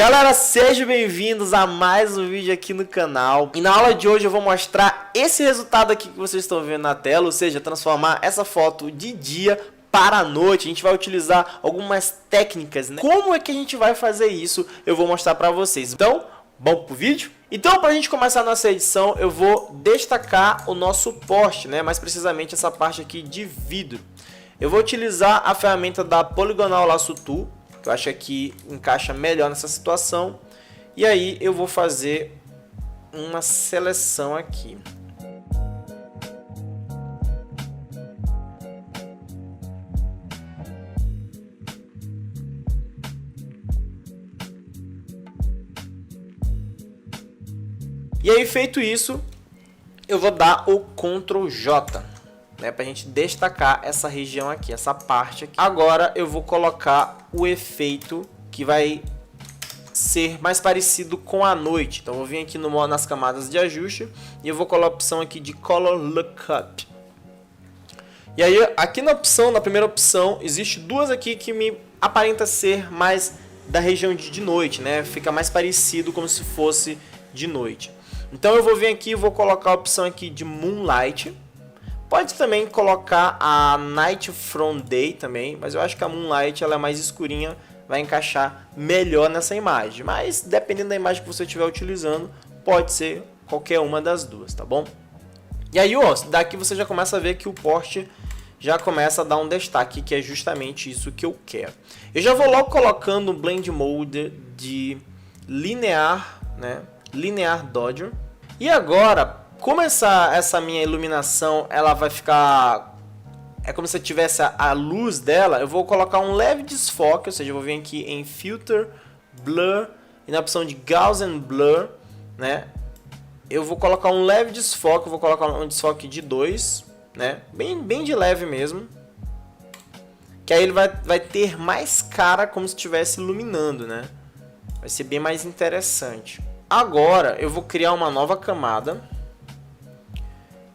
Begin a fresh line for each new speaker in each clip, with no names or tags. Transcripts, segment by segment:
Galera, sejam bem-vindos a mais um vídeo aqui no canal. E na aula de hoje eu vou mostrar esse resultado aqui que vocês estão vendo na tela, ou seja, transformar essa foto de dia para a noite. A gente vai utilizar algumas técnicas, né? Como é que a gente vai fazer isso? Eu vou mostrar para vocês. Então, vamos pro vídeo? Então, para a gente começar a nossa edição, eu vou destacar o nosso poste, né? Mais precisamente essa parte aqui de vidro. Eu vou utilizar a ferramenta da Polygonal Lasso Tool, que eu acho que encaixa melhor nessa situação. E aí eu vou fazer uma seleção aqui. E aí, feito isso, eu vou dar o Ctrl J, né, para a gente destacar essa região aqui, essa parte aqui. Agora eu vou colocar o efeito que vai ser mais parecido com a noite. Então eu vou vir aqui nas camadas de ajuste e eu vou colocar a opção aqui de Color Lookup. E aí aqui na primeira opção, existe duas aqui que me aparenta ser mais da região de noite, né? Fica mais parecido como se fosse de noite. Então eu vou vir aqui e vou colocar a opção aqui de Moonlight. Pode também colocar a Night from Day também, mas eu acho que a Moonlight ela é mais escurinha, vai encaixar melhor nessa imagem. Mas dependendo da imagem que você estiver utilizando, pode ser qualquer uma das duas, tá bom? E aí, ó, daqui você já começa a ver que o poste já começa a dar um destaque, que é justamente isso que eu quero. Eu já vou logo colocando o Blend Mode de linear, né? Linear Dodger. E agora, como essa minha iluminação ela vai ficar, é como se eu tivesse a luz dela, eu vou colocar um leve desfoque, ou seja, eu vou vir aqui em Filter, Blur, e na opção de Gaussian Blur, né, eu vou colocar um leve desfoque, eu vou colocar um desfoque de 2, né, bem de leve mesmo, que aí ele vai ter mais cara como se estivesse iluminando, né, vai ser bem mais interessante. Agora eu vou criar uma nova camada.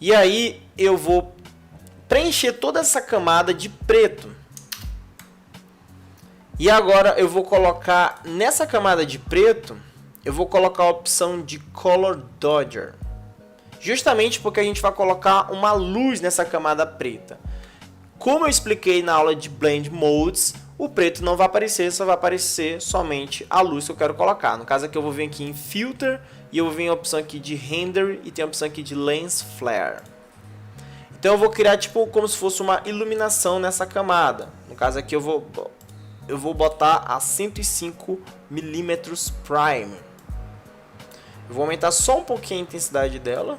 E aí eu vou preencher toda essa camada de preto. E agora eu vou colocar nessa camada de preto, eu vou colocar a opção de Color Dodger. Justamente porque a gente vai colocar uma luz nessa camada preta. Como eu expliquei na aula de Blend Modes, o preto não vai aparecer, só vai aparecer somente a luz que eu quero colocar. No caso aqui eu vou vir aqui em Filter e eu vou vir a opção aqui de Render e tem a opção aqui de Lens Flare. Então eu vou criar tipo como se fosse uma iluminação nessa camada. No caso aqui eu vou botar a 105 mm Prime. Eu vou aumentar só um pouquinho a intensidade dela.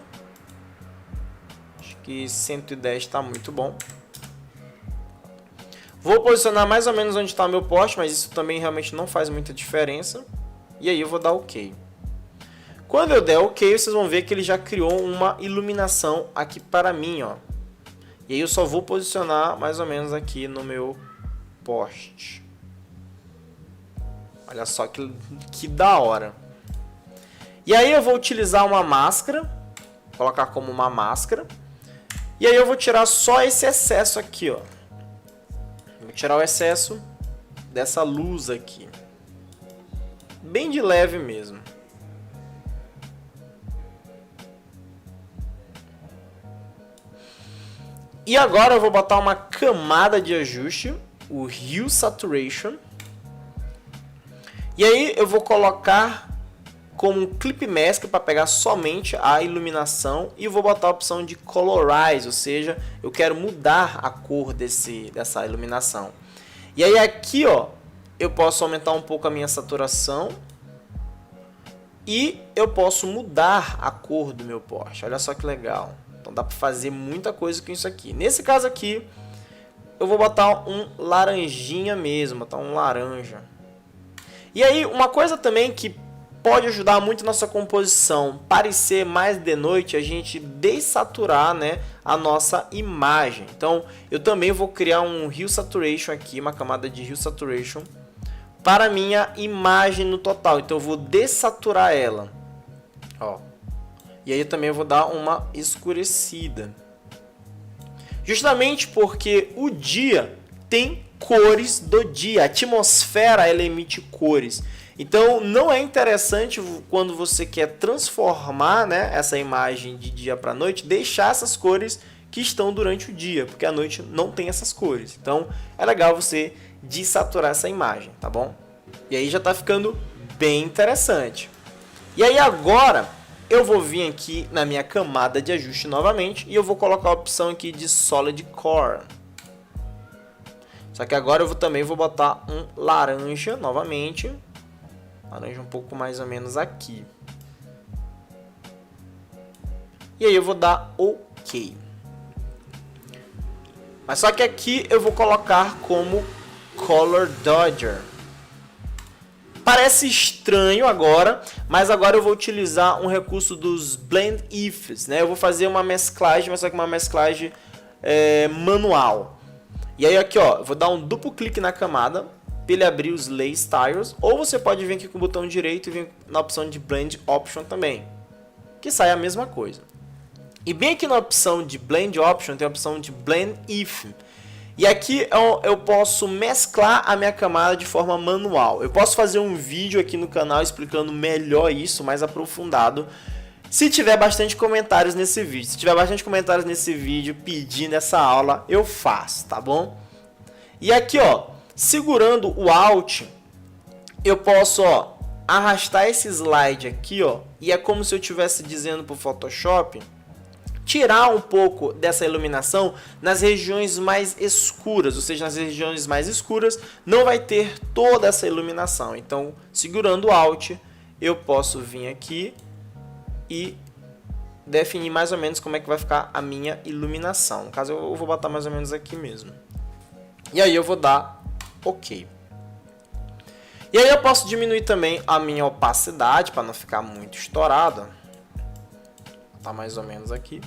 Acho que 110 está muito bom. Vou posicionar mais ou menos onde está o meu poste, mas isso também realmente não faz muita diferença. E aí eu vou dar OK. Quando eu der OK, vocês vão ver que ele já criou uma iluminação aqui para mim, ó. E aí eu só vou posicionar mais ou menos aqui no meu poste. Olha só que da hora. E aí eu vou utilizar uma máscara, colocar como uma máscara. E aí eu vou tirar só esse excesso aqui, ó. Vou tirar o excesso dessa luz aqui. Bem de leve mesmo. E agora eu vou botar uma camada de ajuste, o Hue Saturation. E aí eu vou colocar como um Clip Mask para pegar somente a iluminação e vou botar a opção de Colorize, ou seja, eu quero mudar a cor dessa iluminação. E aí aqui, ó, eu posso aumentar um pouco a minha saturação e eu posso mudar a cor do meu poste. Olha só que legal. Então dá para fazer muita coisa com isso aqui. Nesse caso aqui, eu vou botar um laranjinha mesmo, botar um laranja. E aí uma coisa também que pode ajudar muito a nossa composição parecer mais de noite, a gente dessaturar, né, a nossa imagem. Então eu também vou criar um Hue Saturation aqui, uma camada de Hue Saturation para a minha imagem no total. Então eu vou dessaturar ela, ó. E aí eu também vou dar uma escurecida. Justamente porque o dia tem cores do dia. A atmosfera ela emite cores. Então não é interessante quando você quer transformar, né, essa imagem de dia para noite, deixar essas cores que estão durante o dia, porque a noite não tem essas cores. Então é legal você desaturar essa imagem, tá bom? E aí já está ficando bem interessante. E aí agora eu vou vir aqui na minha camada de ajuste novamente e eu vou colocar a opção aqui de Solid Core. Só que agora eu também vou botar um laranja novamente. Laranja um pouco mais ou menos aqui. E aí eu vou dar OK. Mas só que aqui eu vou colocar como Color Dodger. Parece estranho agora, mas agora eu vou utilizar um recurso dos Blend Ifs, né? Eu vou fazer uma mesclagem, mas só que uma mesclagem manual. E aí aqui, ó, eu vou dar um duplo clique na camada para ele abrir os Lay Styles, ou você pode vir aqui com o botão direito e vir na opção de Blend Option também, que sai a mesma coisa. E bem aqui na opção de Blend Option tem a opção de Blend If. E aqui eu posso mesclar a minha camada de forma manual. Eu posso fazer um vídeo aqui no canal explicando melhor isso, mais aprofundado, se tiver bastante comentários nesse vídeo. Se tiver bastante comentários nesse vídeo pedindo essa aula, eu faço, tá bom? E aqui, ó, segurando o Alt, eu posso, ó, arrastar esse slide aqui, ó, e é como se eu estivesse dizendo para o Photoshop tirar um pouco dessa iluminação nas regiões mais escuras, ou seja, nas regiões mais escuras não vai ter toda essa iluminação. Então, segurando o Alt, eu posso vir aqui e definir mais ou menos como é que vai ficar a minha iluminação. No caso, eu vou botar mais ou menos aqui mesmo. E aí eu vou dar OK. E aí eu posso diminuir também a minha opacidade para não ficar muito estourada. Tá mais ou menos aqui.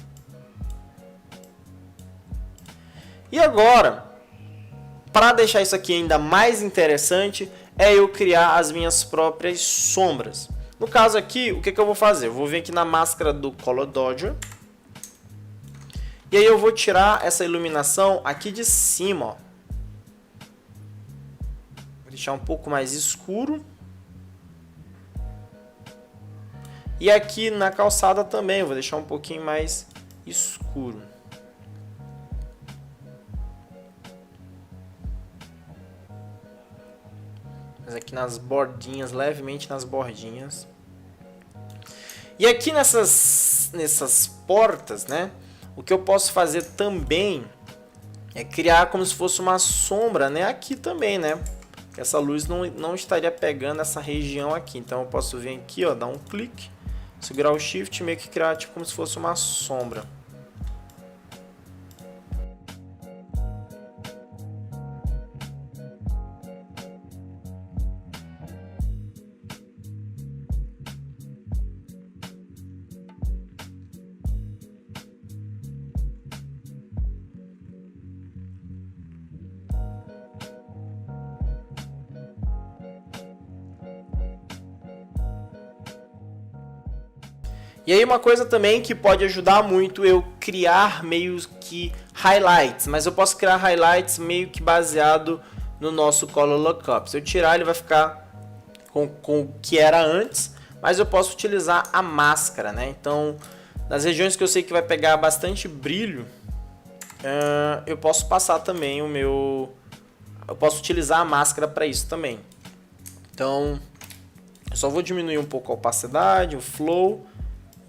E agora, para deixar isso aqui ainda mais interessante, é eu criar as minhas próprias sombras. No caso aqui, o que eu vou fazer? Eu vou vir aqui na máscara do Color Dodger. E aí eu vou tirar essa iluminação aqui de cima, ó. Vou deixar um pouco mais escuro. E aqui na calçada também, eu vou deixar um pouquinho mais escuro. Mas aqui nas bordinhas, levemente nas bordinhas. E aqui nessas portas, né? O que eu posso fazer também é criar como se fosse uma sombra, né? Aqui também, né? Que essa luz não estaria pegando essa região aqui. Então eu posso vir aqui, ó, dar um clique. Segurar o Shift e meio que criar tipo como se fosse uma sombra. E aí uma coisa também que pode ajudar muito eu criar meio que highlights, mas eu posso criar highlights meio que baseado no nosso Color Lookup. Se eu tirar, ele vai ficar com o que era antes, mas eu posso utilizar a máscara, né? Então, nas regiões que eu sei que vai pegar bastante brilho, eu posso passar também eu posso utilizar a máscara para isso também. Então, eu só vou diminuir um pouco a opacidade, o flow.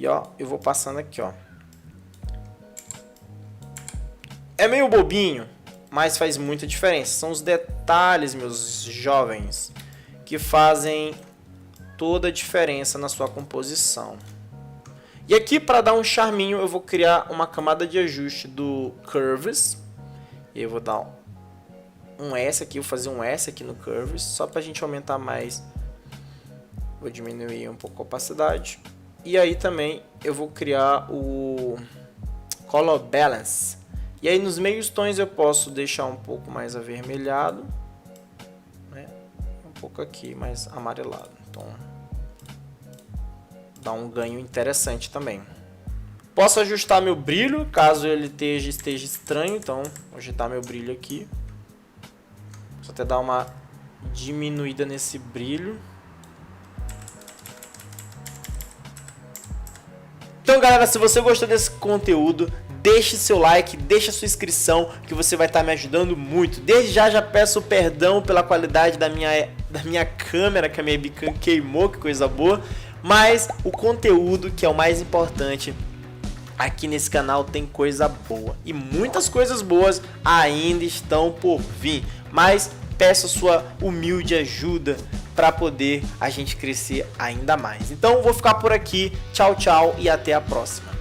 E ó, eu vou passando aqui, ó. É meio bobinho, mas faz muita diferença. São os detalhes, meus jovens, que fazem toda a diferença na sua composição. E aqui, para dar um charminho, eu vou criar uma camada de ajuste do Curves. E eu vou dar um S aqui, vou fazer um S aqui no Curves, só para a gente aumentar mais. Vou diminuir um pouco a opacidade. E aí também eu vou criar o Color Balance. E aí nos meios tons eu posso deixar um pouco mais avermelhado, né? Um pouco aqui mais amarelado. Então dá um ganho interessante também. Posso ajustar meu brilho, caso ele esteja estranho. Então vou ajeitar meu brilho aqui. Vou até dar uma diminuída nesse brilho. Então galera, se você gostou desse conteúdo, deixe seu like, deixe a sua inscrição, que você vai estar me ajudando muito. Desde já peço perdão pela qualidade da minha câmera, que a minha webcam queimou, que coisa boa. Mas o conteúdo, que é o mais importante, aqui nesse canal tem coisa boa. E muitas coisas boas ainda estão por vir. Mas peço a sua humilde ajuda para poder a gente crescer ainda mais. Então vou ficar por aqui. Tchau, tchau e até a próxima.